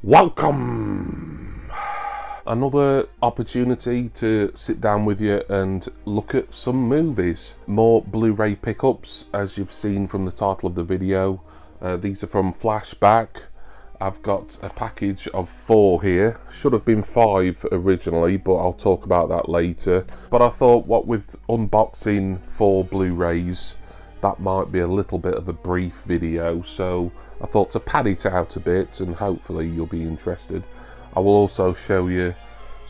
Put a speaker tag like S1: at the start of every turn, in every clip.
S1: Welcome! Another opportunity to sit down with you and look at some movies. More Blu-ray pickups, as you've seen from the title of the video. These are from Flashback. I've got a package of 4 here. Should have been 5 originally, but I'll talk about that later. But I thought, what with unboxing 4 Blu-rays, that might be a little bit of a brief video, so I thought to pad it out a bit and hopefully you'll be interested. I will also show you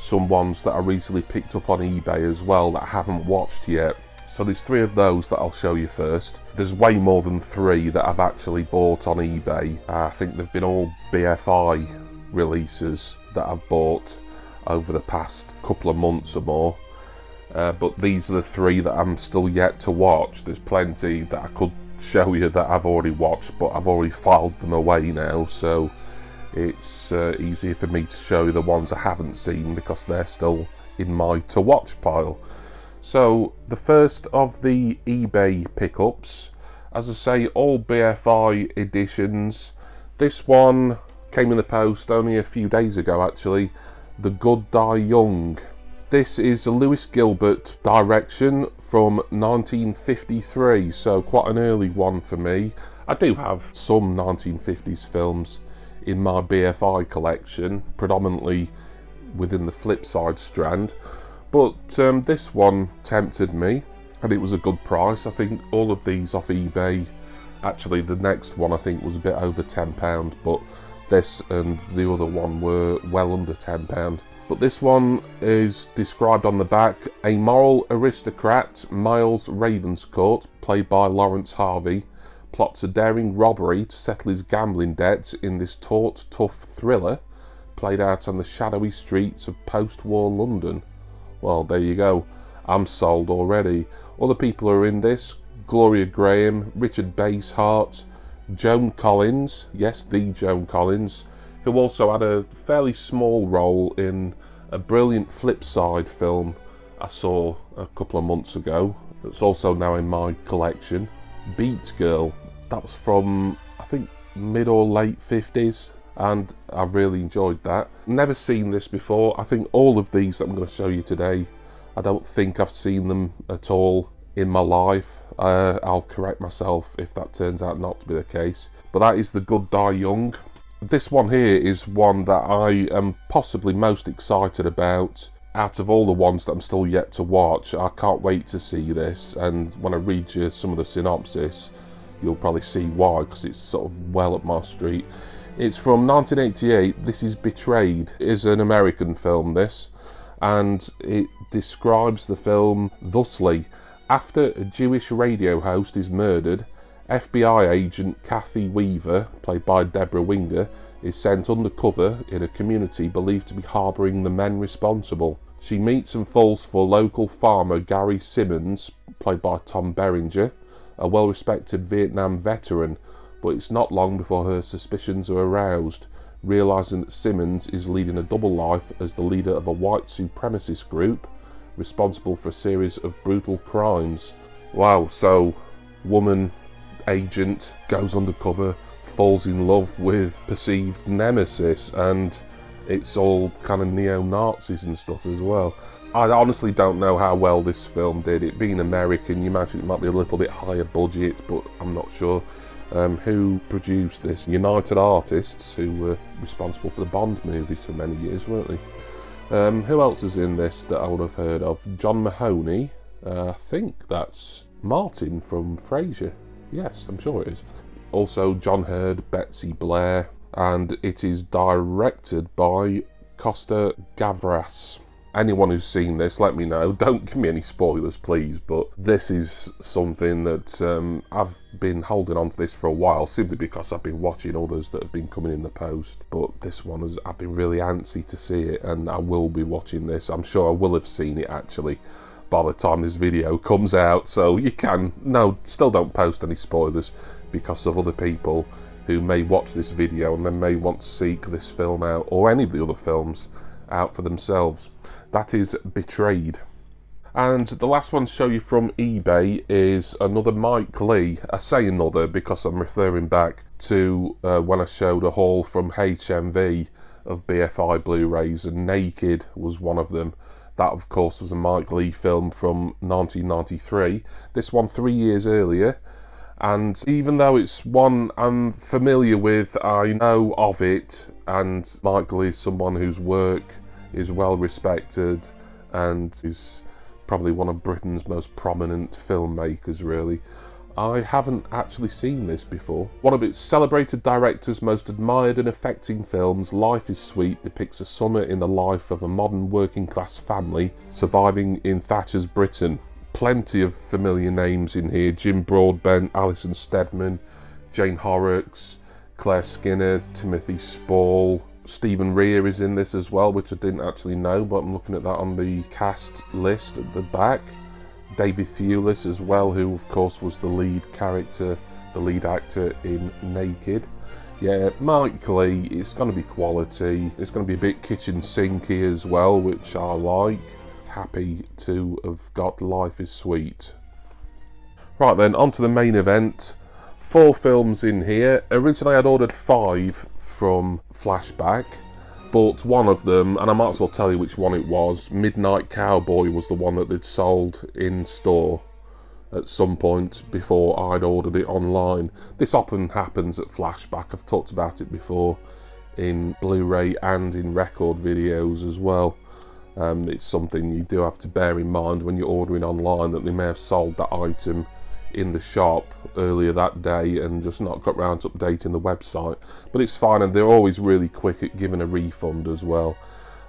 S1: some ones that I recently picked up on eBay as well that I haven't watched yet. So there's 3 of those that I'll show you first. There's way more than 3 that I've actually bought on eBay. I think they've been all BFI releases that I've bought over the past couple of months or more. But these are the 3 that I'm still yet to watch. There's plenty that I could show you that I've already watched, but I've already filed them away now, so it's easier for me to show you the ones I haven't seen because they're still in my to watch pile. So the first of the eBay pickups, as I say, all BFI editions. This one came in the post only a few days ago actually. The Good Die Young. This is a Lewis Gilbert direction from 1953, so quite an early one for me. I do have some 1950s films in my BFI collection, predominantly within the Flipside strand, but this one tempted me and it was a good price. I think all of these off eBay, actually the next one I think was a bit over £10, but this and the other one were well under £10. But this one is described on the back: a moral aristocrat, Miles Ravenscourt, played by Lawrence Harvey, plots a daring robbery to settle his gambling debts in this taut, tough thriller, played out on the shadowy streets of post-war London. Well, there you go. I'm sold already. Other people are in this: Gloria Graham, Richard Basehart, Joan Collins, yes, the Joan Collins, who also had a fairly small role in a brilliant Flipside film I saw a couple of months ago. It's also now in my collection. Beat Girl, that was from I think mid or late 50s and I really enjoyed that. Never seen this before. I think all of these that I'm going to show you today, I don't think I've seen them at all in my life. I'll correct myself if that turns out not to be the case. But that is The Good Die Young. This one here is one that I am possibly most excited about out of all the ones that I'm still yet to watch. I can't wait to see this, and when I read you some of the synopsis you'll probably see why, because it's sort of well up my street. It's from 1988. This is Betrayed. It is an American film, this, and it describes the film thusly: after a Jewish radio host is murdered, FBI agent Kathy Weaver, played by Deborah Winger, is sent undercover in a community believed to be harbouring the men responsible. She meets and falls for local farmer Gary Simmons, played by Tom Berenger, a well-respected Vietnam veteran, but it's not long before her suspicions are aroused, realising that Simmons is leading a double life as the leader of a white supremacist group responsible for a series of brutal crimes. Wow, so woman agent goes undercover, falls in love with perceived nemesis, and it's all kind of neo-Nazis and stuff as well. I honestly don't know how well this film did. It being American, you imagine it might be a little bit higher budget, but I'm not sure. Who produced this? United Artists, who were responsible for the Bond movies for many years, weren't they? Who else is in this that I would have heard of? John Mahoney. I think that's Martin from Frasier. Yes, I'm sure it is. Also John Hurd, Betsy Blair, and it is directed by Costa Gavras. Anyone who's seen this, let me know. Don't give me any spoilers, please, but this is something that I've been holding on to this for a while, simply because I've been watching others that have been coming in the post. But this one, I've been really antsy to see it, and I will be watching this. I'm sure I will have seen it, actually, by the time this video comes out, so you can, no, still don't post any spoilers because of other people who may watch this video and then may want to seek this film out, or any of the other films out for themselves. That is Betrayed. And the last one to show you from eBay is another Mike Leigh. I say another because I'm referring back to when I showed a haul from HMV of BFI Blu-rays, and Naked was one of them. That, of course, was a Mike Leigh film from 1993. This one 3 years earlier. And even though it's one I'm familiar with, I know of it, and Mike Leigh is someone whose work is well respected and is probably one of Britain's most prominent filmmakers, really. I haven't actually seen this before. One of its celebrated director's most admired and affecting films, Life is Sweet, depicts a summer in the life of a modern working-class family surviving in Thatcher's Britain. Plenty of familiar names in here: Jim Broadbent, Alison Steadman, Jane Horrocks, Claire Skinner, Timothy Spall. Stephen Rea is in this as well, which I didn't actually know, but I'm looking at that on the cast list at the back. David Thewlis as well, who of course was the lead character, the lead actor in Naked. Yeah, Mike Leigh, it's going to be quality. It's going to be a bit kitchen sinky as well, which I like. Happy to have got Life is Sweet. Right then, on to the main event. 4 films in here. Originally I'd ordered 5 from Flashback. Bought one of them, and I might as well tell you which one it was. Midnight Cowboy was the one that they'd sold in store at some point before I'd ordered it online. This often happens at Flashback. I've talked about it before in Blu-ray and in record videos as well. It's something you do have to bear in mind when you're ordering online, that they may have sold that item in the shop earlier that day and just not got round to updating the website. But it's fine, and they're always really quick at giving a refund as well.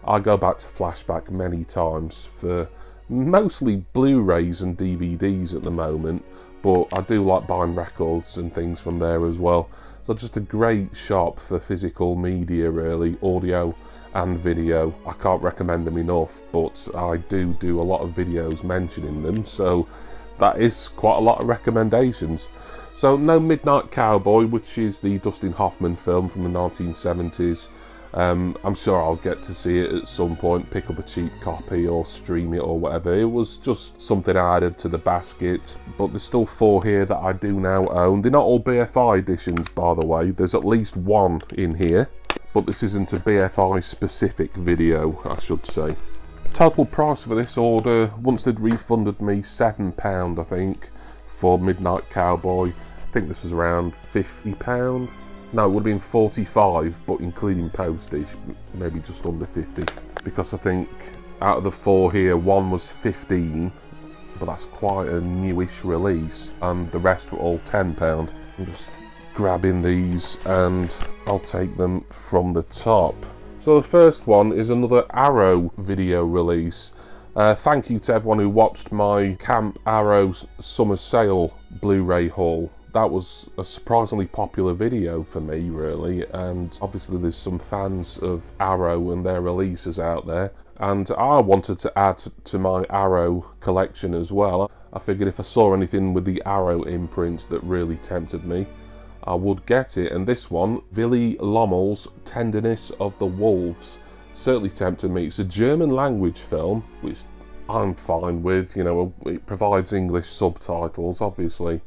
S1: I go back to Flashback many times for mostly Blu-rays and DVDs at the moment, but I do like buying records and things from there as well. So just a great shop for physical media, really, audio and video. I can't recommend them enough, but I do a lot of videos mentioning them, so that is quite a lot of recommendations. So no Midnight Cowboy, which is the Dustin Hoffman film from the 1970s. I'm sure I'll get to see it at some point, pick up a cheap copy or stream it or whatever. It was just something I added to the basket, but there's still 4 here that I do now own. They're not all BFI editions, by the way. There's at least 1 in here, but this isn't a BFI specific video, I should say. Total price for this order, once they'd refunded me £7, I think, for Midnight Cowboy. I think this was around £50. No, it would have been 45, but including postage, maybe just under 50. Because I think out of the 4 here, 1 was 15, but that's quite a newish release, and the rest were all £10. I'm just grabbing these and I'll take them from the top. So the first one is another Arrow video release. Thank you to everyone who watched my Camp Arrow Summer Sale Blu-ray haul. That was a surprisingly popular video for me, really, and obviously there's some fans of Arrow and their releases out there, and I wanted to add to my Arrow collection as well. I figured if I saw anything with the Arrow imprint that really tempted me, I would get it, and this one, Willy Lommel's Tenderness of the Wolves, certainly tempted me. It's a German language film, which I'm fine with, you know, it provides English subtitles, obviously.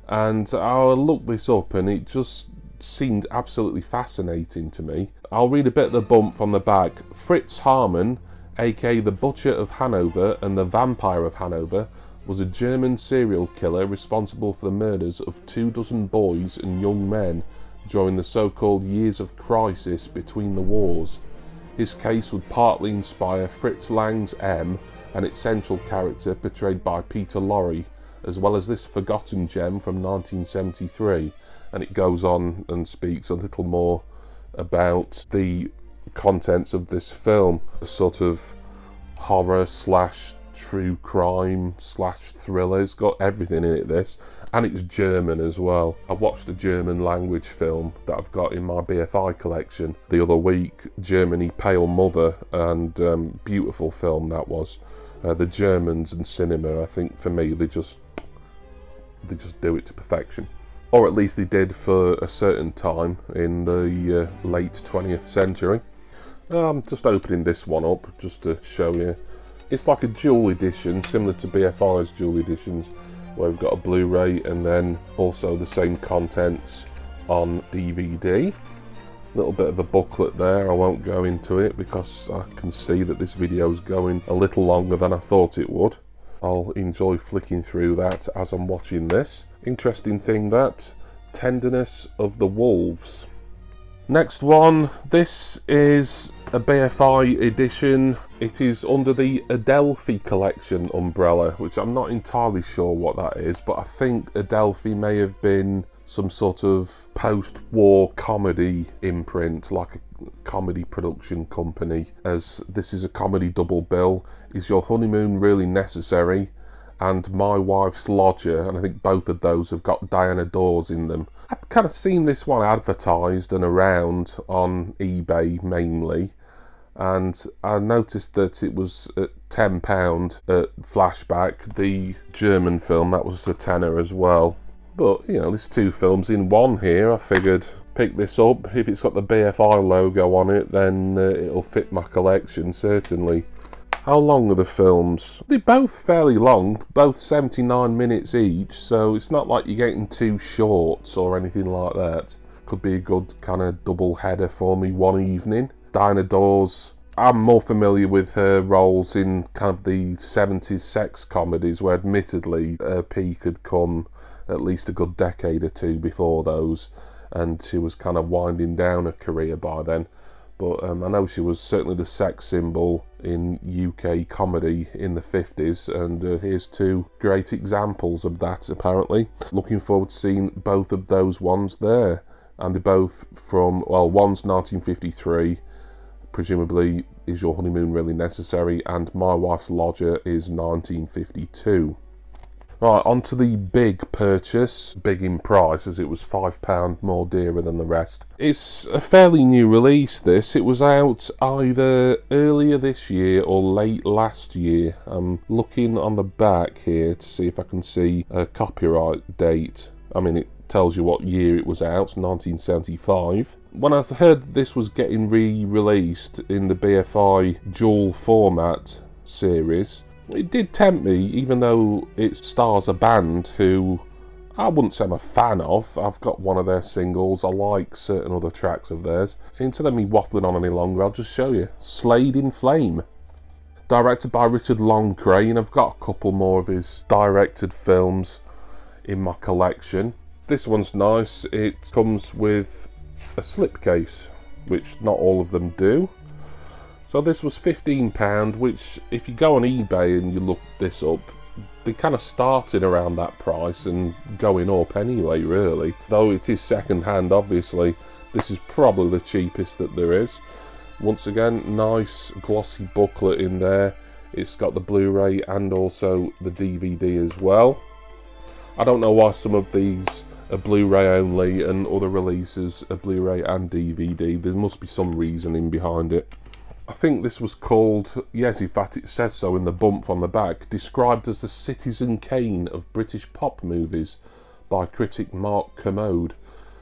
S1: And I looked this up and it just seemed absolutely fascinating to me. I'll read a bit of the bump from the back. Fritz Hamann, aka the Butcher of Hanover and the Vampire of Hanover, was a German serial killer responsible for the murders of 24 boys and young men during the so-called years of crisis between the wars. His case would partly inspire Fritz Lang's M and its central character portrayed by Peter Lorre, as well as this forgotten gem from 1973, and it goes on and speaks a little more about the contents of this film, a sort of horror slash true crime slash thriller. It's got everything in it, this, and it's German as well. I watched a German language film that I've got in my BFI collection the other week, Germany Pale Mother, and beautiful film that was. The Germans and cinema, I think for me, they just do it to perfection, or at least they did for a certain time in the late 20th century. I'm just opening this one up just to show you It's like a dual edition, similar to BFI's dual editions, where we've got a Blu-ray and then also the same contents on DVD. A little bit of a booklet there. I won't go into it because I can see that this video is going a little longer than I thought it would. I'll enjoy flicking through that as I'm watching this. Interesting thing, that Tenderness of the Wolves. Next one, this is a BFI edition. It is under the Adelphi collection umbrella, which I'm not entirely sure what that is, but I think Adelphi may have been some sort of post-war comedy imprint, like a comedy production company, as this is a comedy double bill. Is Your Honeymoon Really Necessary? And My Wife's Lodger, and I think both of those have got Diana Dawes in them. I'd kind of seen this one advertised and around on eBay mainly, and I noticed that it was at £10 at Flashback, the German film. That was a tenner as well. But, you know, there's two films in one here. I figured pick this up. If it's got the BFI logo on it, then it'll fit my collection, certainly. How long are the films? They're both fairly long, both 79 minutes each, so it's not like you're getting two shorts or anything like that. Could be a good kind of double header for me one evening. Diana Dawes, I'm more familiar with her roles in kind of the 70s sex comedies, where admittedly her peak had come at least a good decade or two before those, and she was kind of winding down her career by then. But I know she was certainly the sex symbol in UK comedy in the 50s, and here's two great examples of that, apparently. Looking forward to seeing both of those ones there. And they're both from, well, one's 1953, presumably Is Your Honeymoon Really Necessary? And My Wife's Lodger is 1952. Right, on to the big purchase, big in price as it was £5 more dearer than the rest. It's a fairly new release, this. It was out either earlier this year or late last year. I'm looking on the back here to see if I can see a copyright date. I mean, it tells you what year it was out, 1975. When I heard this was getting re-released in the BFI dual format series, it did tempt me, even though it stars a band who I wouldn't say I'm a fan of. I've got one of their singles, I like certain other tracks of theirs. Instead of me waffling on any longer, I'll just show you. Slade in Flame. Directed by Richard Loncraine. I've got a couple more of his directed films in my collection. This one's nice. It comes with a slipcase, which not all of them do. So this was £15, which if you go on eBay and you look this up, they kind of started around that price and going up anyway, really. Though it is second hand, obviously, this is probably the cheapest that there is. Once again, nice glossy booklet in there. It's got the Blu-ray and also the DVD as well. I don't know why some of these are Blu-ray only and other releases are Blu-ray and DVD. There must be some reasoning behind it. I think this was called, yes, in fact it says so in the bump on the back, described as the Citizen Kane of British pop movies by critic Mark Kermode.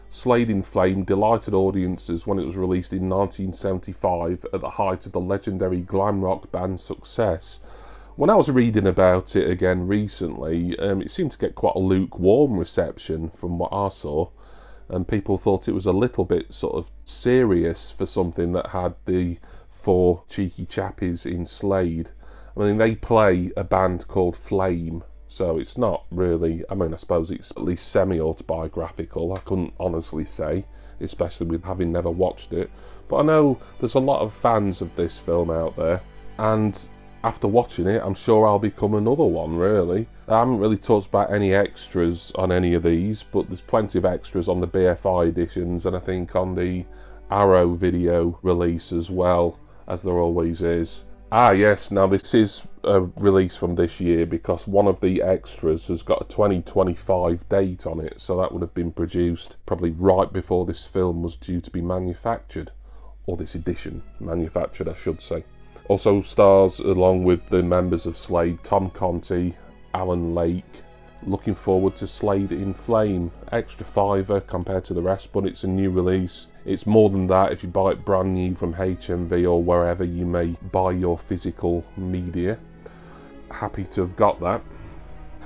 S1: Slade in Flame delighted audiences when it was released in 1975 at the height of the legendary glam rock band's success. When I was reading about it again recently, it seemed to get quite a lukewarm reception from what I saw, and people thought it was a little bit sort of serious for something that had the four cheeky chappies in Slade. I mean, they play a band called Flame, so it's not really, I mean, I suppose it's at least semi-autobiographical. I couldn't honestly say, especially with having never watched it. But I know there's a lot of fans of this film out there, and after watching it, I'm sure I'll become another one, really. I haven't really talked about any extras on any of these, but there's plenty of extras on the BFI editions, and I think on the Arrow video release as well, as there always is. Ah yes, now this is a release from this year because one of the extras has got a 2025 date on it, so that would have been produced probably right before this film was due to be manufactured, or this edition manufactured, I should say. Also stars, along with the members of Slade, Tom Conti, Alan Lake. Looking forward to Slade in Flame. Extra £5 compared to the rest, but it's a new release. It's more than that if you buy it brand new from HMV or wherever you may buy your physical media. happy to have got that.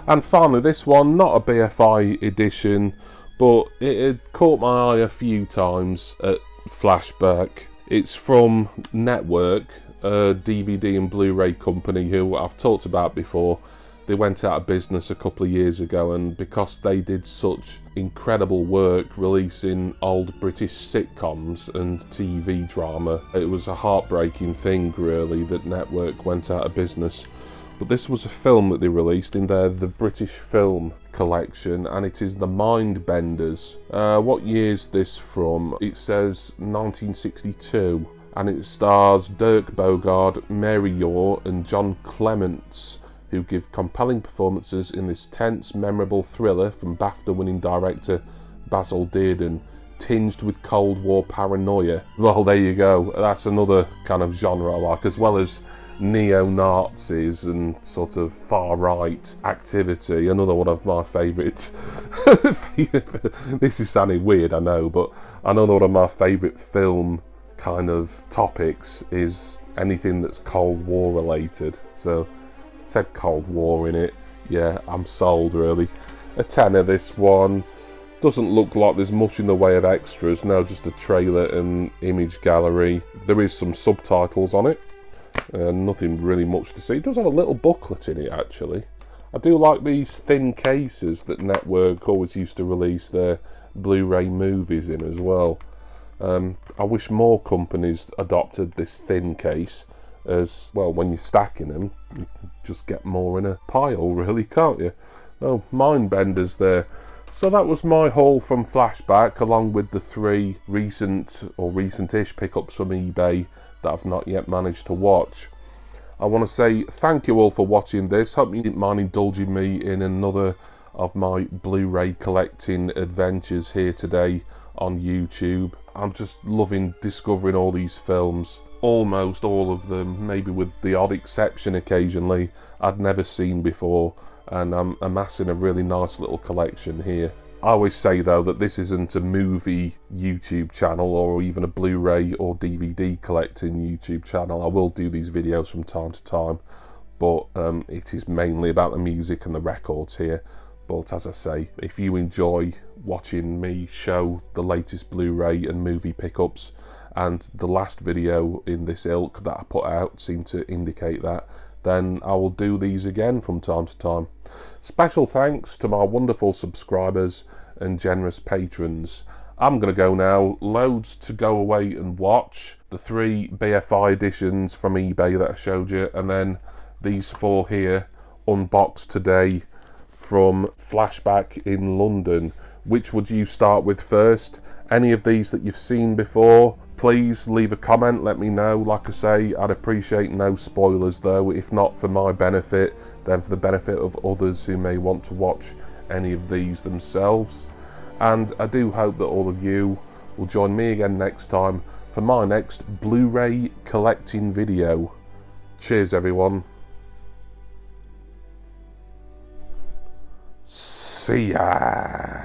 S1: And finally, this one, not a BFI edition, but it had caught my eye a few times at Flashback. It's from Network, a DVD and Blu-ray company who I've talked about before. They went out of business a couple of years ago, and because they did such incredible work releasing old British sitcoms and TV drama, it was a heartbreaking thing really that Network went out of business. But this was a film that they released in the British Film collection, and it is The Mindbenders. What year is this from? It says 1962, and it stars Dirk Bogarde, Mary Orr and John Clements, who give compelling performances in this tense, memorable thriller from BAFTA-winning director Basil Dearden, tinged with Cold War paranoia. Well, there you go. That's another kind of genre I like, as well as neo-Nazis and sort of far-right activity. Another one of my favourite this is sounding weird, I know, but another one of my favourite film kind of topics is anything that's Cold War related. So said Cold War in it, yeah, I'm sold really. A tenner this one. Doesn't look like there's much in the way of extras, no, just a trailer and image gallery. There is some subtitles on it. Nothing really much to see. It does have a little booklet in it actually. I do like these thin cases that Network always used to release their Blu-ray movies in as well. I wish more companies adopted this thin case, as well, when you're stacking them you can just get more in a pile really, can't you? Oh, Mindbenders there. So that was my haul from Flashback, along with the 3 recent or recent-ish pickups from eBay that I've not yet managed to watch. I want to say thank you all for watching this. Hope you didn't mind indulging me in another of my Blu-ray collecting adventures here today on YouTube. I'm just loving discovering all these films. Almost all of them, maybe with the odd exception occasionally, I'd never seen before, and I'm amassing a really nice little collection here. I always say though that this isn't a movie YouTube channel or even a Blu-ray or DVD collecting YouTube channel. I will do these videos from time to time, but it is mainly about the music and the records here. But as I say, if you enjoy watching me show the latest Blu-ray and movie pickups, and the last video in this ilk that I put out seemed to indicate that, then I will do these again from time to time. Special thanks to my wonderful subscribers and generous patrons. I'm going to go now. Loads to go away and watch. The 3 BFI editions from eBay that I showed you, and then these 4 here unboxed today from Flashback in London. Which would you start with first? Any of these that you've seen before? Please leave a comment, let me know. Like I say, I'd appreciate no spoilers though, if not for my benefit, then for the benefit of others who may want to watch any of these themselves. And I do hope that all of you will join me again next time for my next Blu-ray collecting video. Cheers everyone. See ya.